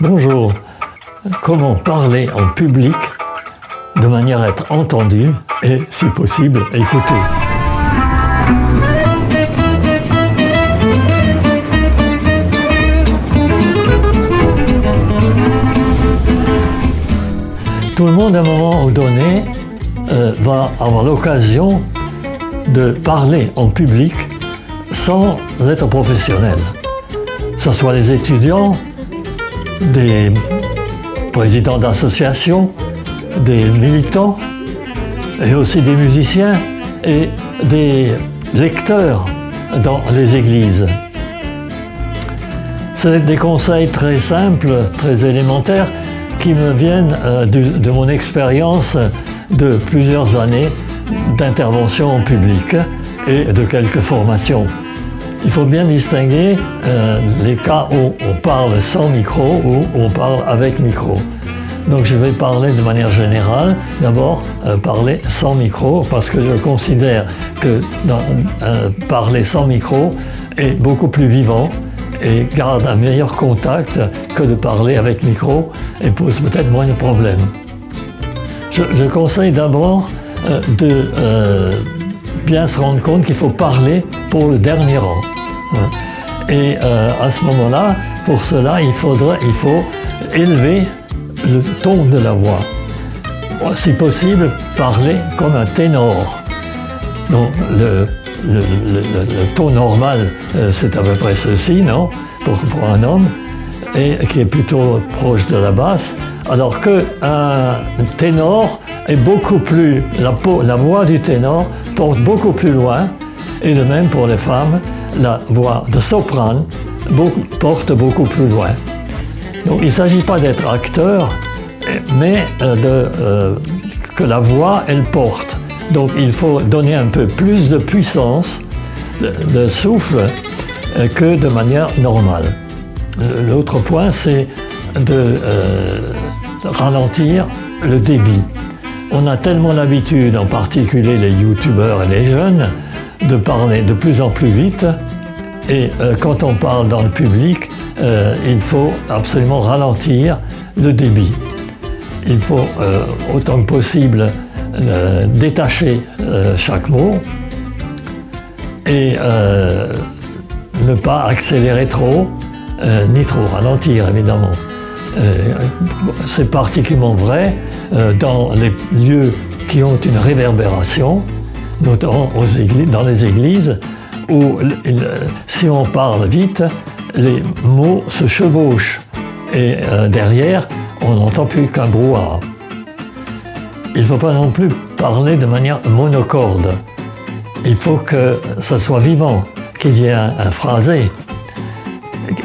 Bonjour. Comment parler en public de manière à être entendu et, si possible, écouté. Tout le monde, à un moment donné, va avoir l'occasion de parler en public sans être professionnel. Que ce soit les étudiants, des présidents d'associations, des militants, et aussi des musiciens et des lecteurs dans les églises. C'est des conseils très simples, très élémentaires, qui me viennent de mon expérience de plusieurs années d'intervention en public et de quelques formations. Il faut bien distinguer les cas où on parle sans micro ou où on parle avec micro. Donc je vais parler de manière générale, d'abord parler sans micro, parce que je considère que parler sans micro est beaucoup plus vivant et garde un meilleur contact que de parler avec micro et pose peut-être moins de problèmes. Je conseille d'abord de bien se rendre compte qu'il faut parler pour le dernier rang. Et à ce moment-là, pour cela, il faut élever le ton de la voix. Si possible, parler comme un ténor. Donc le ton normal, c'est à peu près ceci, non? Pour un homme, et qui est plutôt proche de la basse, alors qu'un ténor est beaucoup plus, la voix du ténor porte beaucoup plus loin, et de même pour les femmes, la voix de soprane porte beaucoup plus loin. Donc il ne s'agit pas d'être acteur, mais que la voix, elle porte. Donc il faut donner un peu plus de puissance, de souffle, que de manière normale. L'autre point, c'est de ralentir le débit. On a tellement l'habitude, en particulier les youtubeurs et les jeunes, de parler de plus en plus vite. Et quand on parle dans le public, il faut absolument ralentir le débit. Il faut autant que possible détacher chaque mot et ne pas accélérer trop, ni trop ralentir évidemment. C'est particulièrement vrai dans les lieux qui ont une réverbération, notamment dans les églises, où si on parle vite, les mots se chevauchent et derrière, on n'entend plus qu'un brouhaha. Il ne faut pas non plus parler de manière monocorde. Il faut que ça soit vivant, qu'il y ait un phrasé.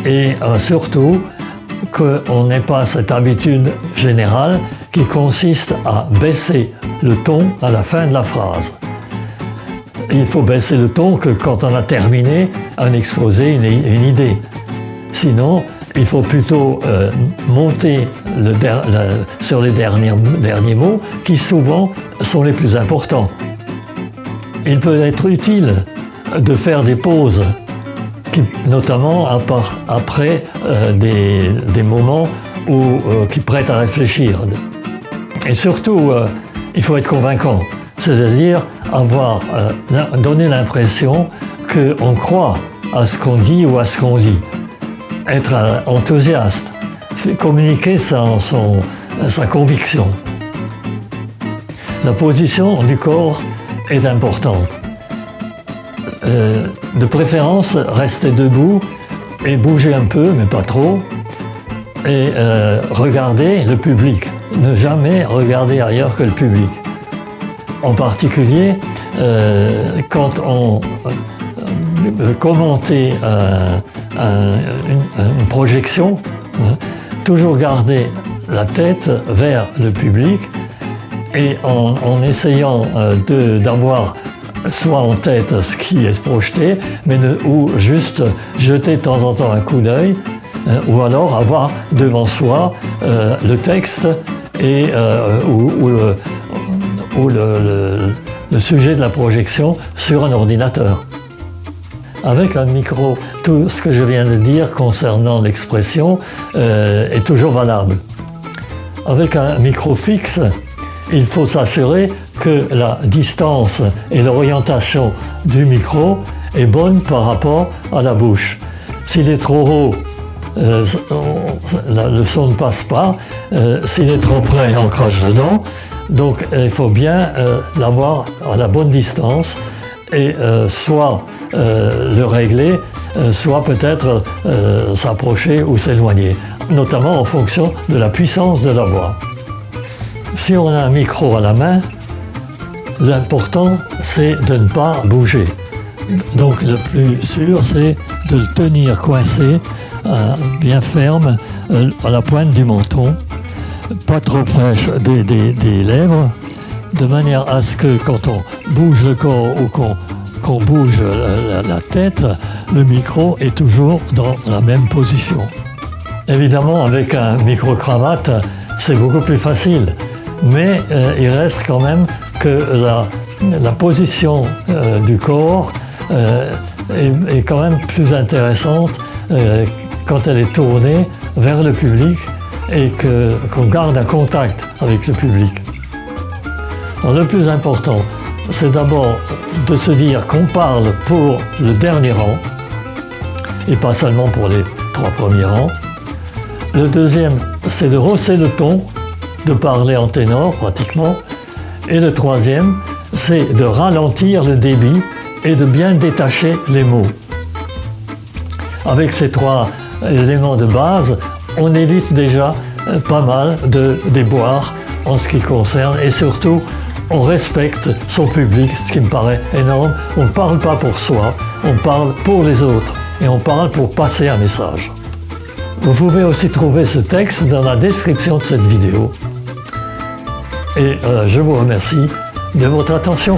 Et surtout, qu'on n'ait pas cette habitude générale qui consiste à baisser le ton à la fin de la phrase. Il faut baisser le ton que quand on a terminé un exposé, une idée. Sinon, il faut plutôt monter sur les derniers mots qui souvent sont les plus importants. Il peut être utile de faire des pauses, notamment après des moments qui prêtent à réfléchir. Et surtout, il faut être convaincant, c'est-à-dire donner l'impression qu'on croit à ce qu'on dit ou à ce qu'on lit. Être enthousiaste, communiquer sa conviction. La position du corps est importante. De préférence, rester debout et bouger un peu, mais pas trop, et regarder le public. Ne jamais regarder ailleurs que le public. En particulier, quand on commenter une projection, toujours garder la tête vers le public et en essayant d'avoir soit en tête ce qui est projeté, ou juste jeter de temps en temps un coup d'œil, ou alors avoir devant soi le texte et, ou le sujet de la projection sur un ordinateur. Avec un micro, tout ce que je viens de dire concernant l'expression est toujours valable. Avec un micro fixe, il faut s'assurer que la distance et l'orientation du micro est bonne par rapport à la bouche. S'il est trop haut, le son ne passe pas. S'il est trop près, on crache dedans. Donc il faut bien l'avoir à la bonne distance et soit le régler, soit peut-être s'approcher ou s'éloigner, notamment en fonction de la puissance de la voix. Si on a un micro à la main, l'important c'est de ne pas bouger. Donc le plus sûr c'est de le tenir coincé, bien ferme, à la pointe du menton, pas trop près des lèvres, de manière à ce que quand on bouge le corps ou qu'on bouge la tête, le micro est toujours dans la même position. Évidemment, avec un micro-cravate, c'est beaucoup plus facile, mais il reste quand même que la position du corps est quand même plus intéressante quand elle est tournée vers le public et qu'on garde un contact avec le public. Alors, le plus important, c'est d'abord de se dire qu'on parle pour le dernier rang et pas seulement pour les 3 premiers rangs. Le deuxième, c'est de hausser le ton, de parler en ténor pratiquement. Et le troisième, c'est de ralentir le débit et de bien détacher les mots. Avec ces 3 éléments de base, on évite déjà pas mal de déboires en ce qui concerne, et surtout on respecte son public, ce qui me paraît énorme. On ne parle pas pour soi, on parle pour les autres et on parle pour passer un message. Vous pouvez aussi trouver ce texte dans la description de cette vidéo. Et je vous remercie de votre attention.